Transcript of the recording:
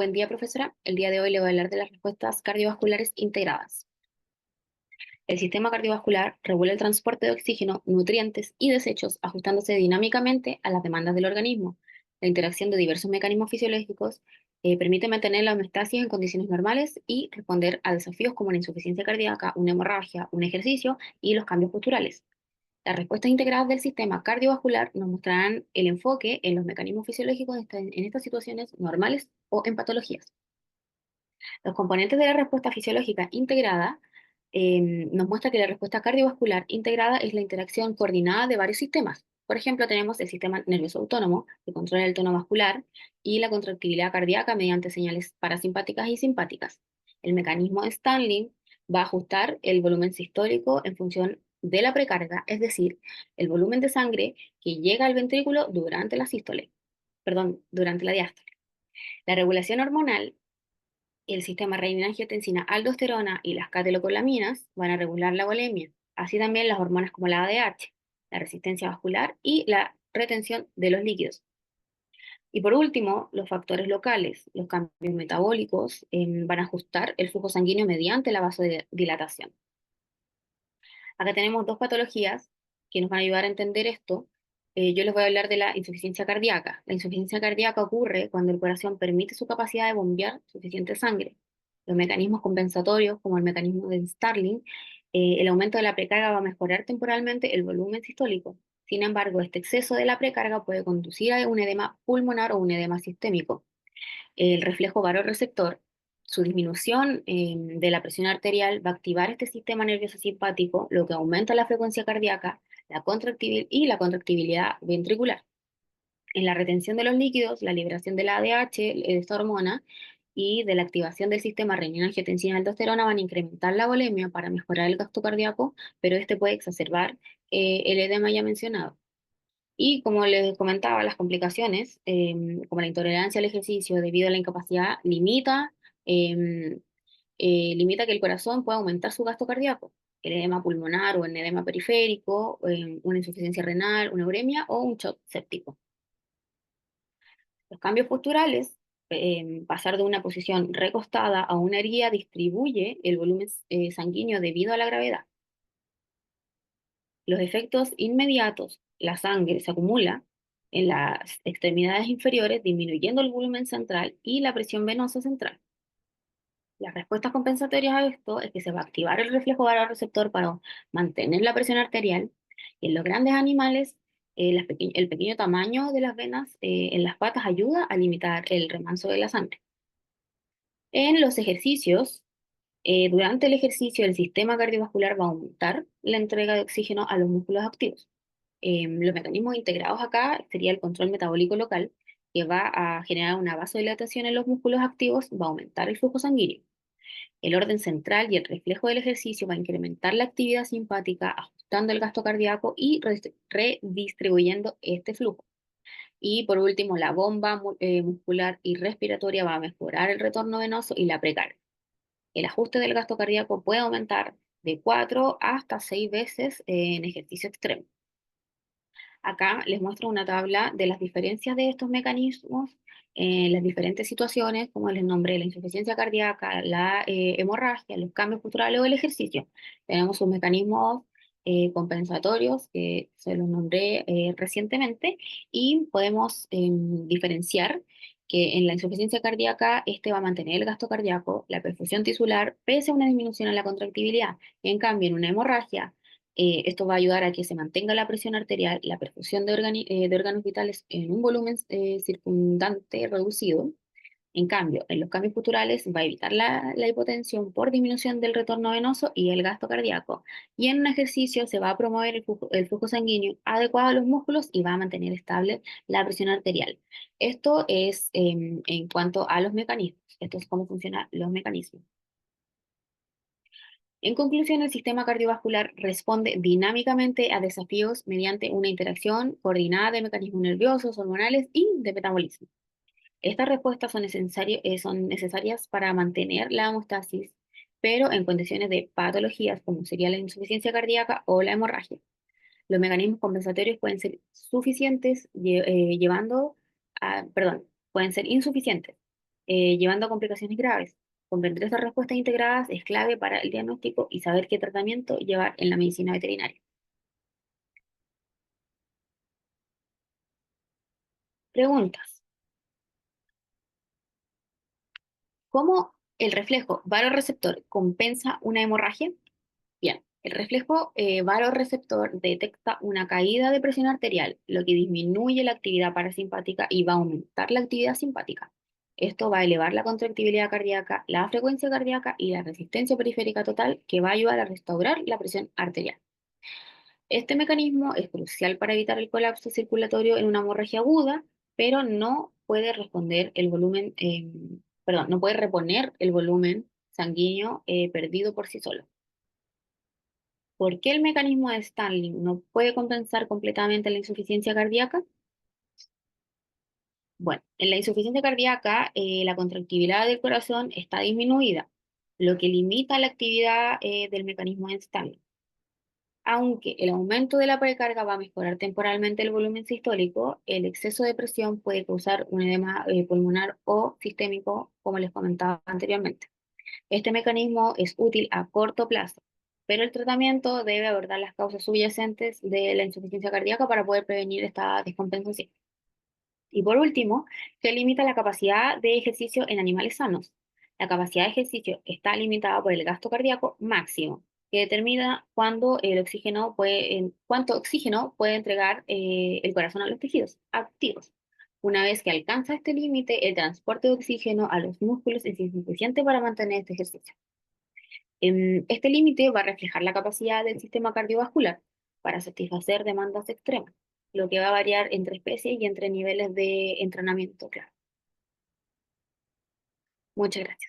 Buen día, profesora. El día de hoy le voy a hablar de las respuestas cardiovasculares integradas. El sistema cardiovascular regula el transporte de oxígeno, nutrientes y desechos, ajustándose dinámicamente a las demandas del organismo. La interacción de diversos mecanismos fisiológicos permite mantener la homeostasis en condiciones normales y responder a desafíos como la insuficiencia cardíaca, una hemorragia, un ejercicio y los cambios posturales. Las respuestas integradas del sistema cardiovascular nos mostrarán el enfoque en los mecanismos fisiológicos en estas situaciones normales o en patologías. Los componentes de la respuesta fisiológica integrada nos muestra que la respuesta cardiovascular integrada es la interacción coordinada de varios sistemas. Por ejemplo, tenemos el sistema nervioso autónomo, que controla el tono vascular y la contractibilidad cardíaca mediante señales parasimpáticas y simpáticas. El mecanismo Stanley va a ajustar el volumen sistólico en función de la precarga, es decir, el volumen de sangre que llega al ventrículo durante la sístole, perdón, durante la diástole. La regulación hormonal, el sistema renina-angiotensina-aldosterona y las catecolaminas van a regular la bulimia, así también las hormonas como la ADH, la resistencia vascular y la retención de los líquidos. Y por último, los factores locales, los cambios metabólicos, van a ajustar el flujo sanguíneo mediante la vasodilatación. Acá tenemos dos patologías que nos van a ayudar a entender esto. Yo les voy a hablar de la insuficiencia cardíaca. La insuficiencia cardíaca ocurre cuando el corazón permite su capacidad de bombear suficiente sangre. Los mecanismos compensatorios, como el mecanismo de Starling, el aumento de la precarga va a mejorar temporalmente el volumen sistólico. Sin embargo, este exceso de la precarga puede conducir a un edema pulmonar o un edema sistémico. El reflejo vasoreceptor, su disminución de la presión arterial va a activar este sistema nervioso simpático, lo que aumenta la frecuencia cardíaca y la contractibilidad ventricular. En la retención de los líquidos, la liberación de la ADH, esta hormona, y de la activación del sistema renina-angiotensina-aldosterona van a incrementar la volemia para mejorar el gasto cardíaco, pero este puede exacerbar el edema ya mencionado. Y como les comentaba, las complicaciones, como la intolerancia al ejercicio debido a la incapacidad, em, limita que el corazón pueda aumentar su gasto cardíaco. El edema pulmonar o el edema periférico, una insuficiencia renal, una uremia o un shock séptico. Los cambios posturales, pasar de una posición recostada a una erguida distribuye el volumen sanguíneo debido a la gravedad. Los efectos inmediatos, la sangre se acumula en las extremidades inferiores, disminuyendo el volumen central y la presión venosa central. Las respuestas compensatorias a esto es que se va a activar el reflejo vasoreceptor para mantener la presión arterial. Y en los grandes animales, el pequeño tamaño de las venas en las patas ayuda a limitar el remanso de la sangre. En los ejercicios, durante el ejercicio, el sistema cardiovascular va a aumentar la entrega de oxígeno a los músculos activos. Los mecanismos integrados acá sería el control metabólico local, que va a generar una vasodilatación en los músculos activos, va a aumentar el flujo sanguíneo. El orden central y el reflejo del ejercicio va a incrementar la actividad simpática, ajustando el gasto cardíaco y redistribuyendo este flujo. Y por último, la bomba muscular y respiratoria va a mejorar el retorno venoso y la precarga. El ajuste del gasto cardíaco puede aumentar de 4 hasta 6 veces en ejercicio extremo. Acá les muestro una tabla de las diferencias de estos mecanismos en las diferentes situaciones, como les nombré, la insuficiencia cardíaca, la hemorragia, los cambios culturales o el ejercicio. Tenemos sus mecanismos compensatorios, que se los nombré recientemente, y podemos diferenciar que en la insuficiencia cardíaca este va a mantener el gasto cardíaco, la perfusión tisular, pese a una disminución en la contractibilidad. En cambio, en una hemorragia, esto va a ayudar a que se mantenga la presión arterial, la perfusión de órganos vitales en un volumen circundante reducido. En cambio, en los cambios culturales va a evitar la hipotensión por disminución del retorno venoso y el gasto cardíaco. Y en un ejercicio se va a promover el flujo sanguíneo adecuado a los músculos y va a mantener estable la presión arterial. Esto es en cuanto a los mecanismos. Esto es cómo funcionan los mecanismos. En conclusión, el sistema cardiovascular responde dinámicamente a desafíos mediante una interacción coordinada de mecanismos nerviosos, hormonales y de metabolismo. Estas respuestas son necesarias para mantener la homeostasis, pero en condiciones de patologías como sería la insuficiencia cardíaca o la hemorragia. Los mecanismos compensatorios pueden ser suficientes, perdón, pueden ser insuficientes, llevando a complicaciones graves. Comprender estas respuestas integradas es clave para el diagnóstico y saber qué tratamiento llevar en la medicina veterinaria. Preguntas. ¿Cómo el reflejo varoreceptor compensa una hemorragia? Bien, el reflejo varoreceptor detecta una caída de presión arterial, lo que disminuye la actividad parasimpática y va a aumentar la actividad simpática. Esto va a elevar la contractibilidad cardíaca, la frecuencia cardíaca y la resistencia periférica total, que va a ayudar a restaurar la presión arterial. Este mecanismo es crucial para evitar el colapso circulatorio en una hemorragia aguda, pero no puede responder el volumen, perdón, no puede reponer el volumen sanguíneo perdido por sí solo. ¿Por qué el mecanismo de Starling no puede compensar completamente la insuficiencia cardíaca? Bueno, en la insuficiencia cardíaca, la contractibilidad del corazón está disminuida, lo que limita la actividad del mecanismo de Starling. Aunque el aumento de la precarga va a mejorar temporalmente el volumen sistólico, el exceso de presión puede causar un edema pulmonar o sistémico, como les comentaba anteriormente. Este mecanismo es útil a corto plazo, pero el tratamiento debe abordar las causas subyacentes de la insuficiencia cardíaca para poder prevenir esta descompensación. Y por último, se limita la capacidad de ejercicio en animales sanos. La capacidad de ejercicio está limitada por el gasto cardíaco máximo, que determina cuánto oxígeno puede entregar el corazón a los tejidos activos. Una vez que alcanza este límite, el transporte de oxígeno a los músculos es insuficiente para mantener este ejercicio. Este límite va a reflejar la capacidad del sistema cardiovascular para satisfacer demandas extremas, lo que va a variar entre especies y entre niveles de entrenamiento, claro. Muchas gracias.